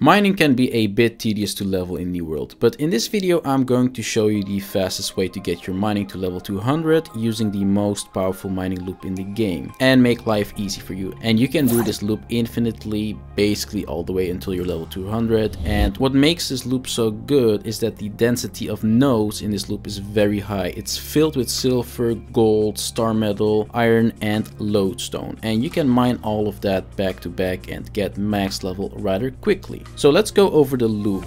Mining can be a bit tedious to level in New World, but in this video I'm going to show you the fastest way to get your mining to level 200 using the most powerful mining loop in the game and make life easy for you. And you can do this loop infinitely, basically all the way until you're level 200. And what makes this loop so good is that the density of nodes in this loop is very high. It's filled with silver, gold, star metal, iron and lodestone, and you can mine all of that back to back and get max level rather quickly. So let's go over the loop.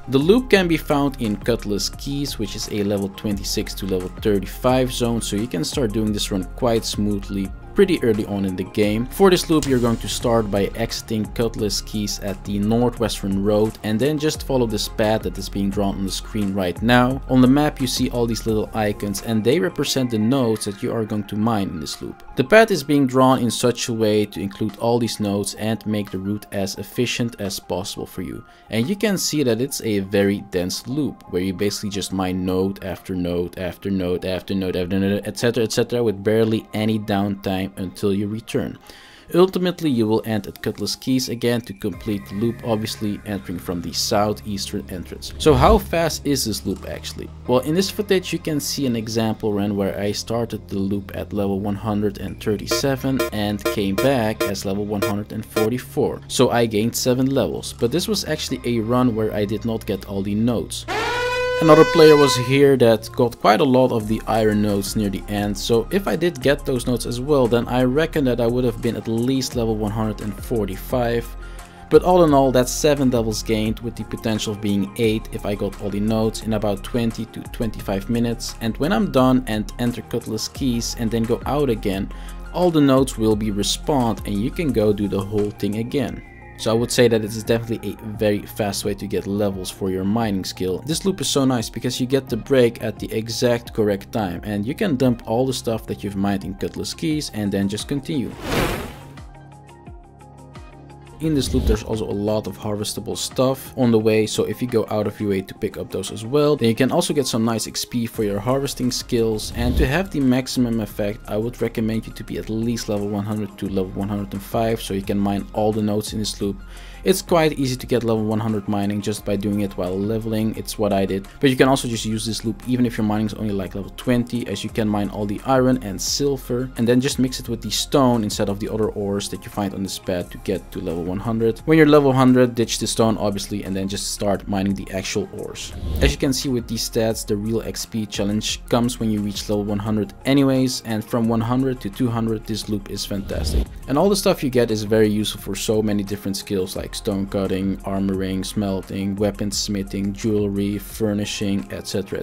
The loop can be found in Cutlass Keys, which is a level 26 to level 35 zone, so you can start doing this run quite smoothly pretty early on in the game. For this loop you're going to start by exiting Cutlass Keys at the northwestern road and then just follow this path that is being drawn on the screen right now. On the map you see all these little icons and they represent the nodes that you are going to mine in this loop. The path is being drawn in such a way to include all these nodes and make the route as efficient as possible for you. And you can see that it's a very dense loop where you basically just mine node after node after node after node after node, etc, with barely any downtime until you return. Ultimately you will end at Cutlass Keys again to complete the loop, obviously entering from the southeastern entrance. So how fast is this loop actually? Well, in this footage you can see an example run where I started the loop at level 137 and came back as level 144. So I gained 7 levels, but this was actually a run where I did not get all the nodes. Another player was here that got quite a lot of the iron nodes near the end, so if I did get those nodes as well, then I reckon that I would have been at least level 145. But all in all, that's 7 levels gained, with the potential of being 8 if I got all the nodes in about 20 to 25 minutes. And when I'm done and enter Cutlass Keys and then go out again, all the nodes will be respawned and you can go do the whole thing again. So I would say that it is definitely a very fast way to get levels for your mining skill. This loop is so nice because you get the break at the exact correct time and you can dump all the stuff that you've mined in Cutlass Keys and then just continue. In this loop there's also a lot of harvestable stuff on the way, so if you go out of your way to pick up those as well, then you can also get some nice XP for your harvesting skills. And to have the maximum effect, I would recommend you to be at least level 100 to level 105 so you can mine all the nodes in this loop. It's quite easy to get level 100 mining just by doing it while leveling. It's what I did. But you can also just use this loop even if your mining is only like level 20, as you can mine all the iron and silver and then just mix it with the stone instead of the other ores that you find on this path to get to level 100. When you're level 100, ditch the stone obviously and then just start mining the actual ores. As you can see with these stats, the real XP challenge comes when you reach level 100 anyways, and from 100 to 200 this loop is fantastic. And all the stuff you get is very useful for so many different skills like stone cutting, armoring, smelting, weaponsmithing, jewelry, furnishing, etc.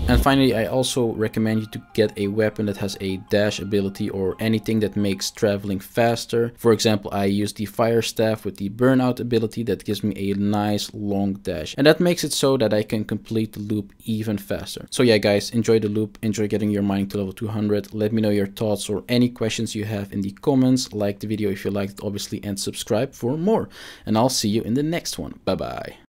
And finally, I also recommend you to get a weapon that has a dash ability or anything that makes traveling faster. For example, I use the fire staff with the burnout ability that gives me a nice long dash, and that makes it so that I can complete the loop even faster. So yeah guys, enjoy the loop, enjoy getting your mining to level 200. Let me know your thoughts or any questions you have in the comments. Like the video if you liked it obviously and subscribe for more, and I'll see you in the next one. Bye bye.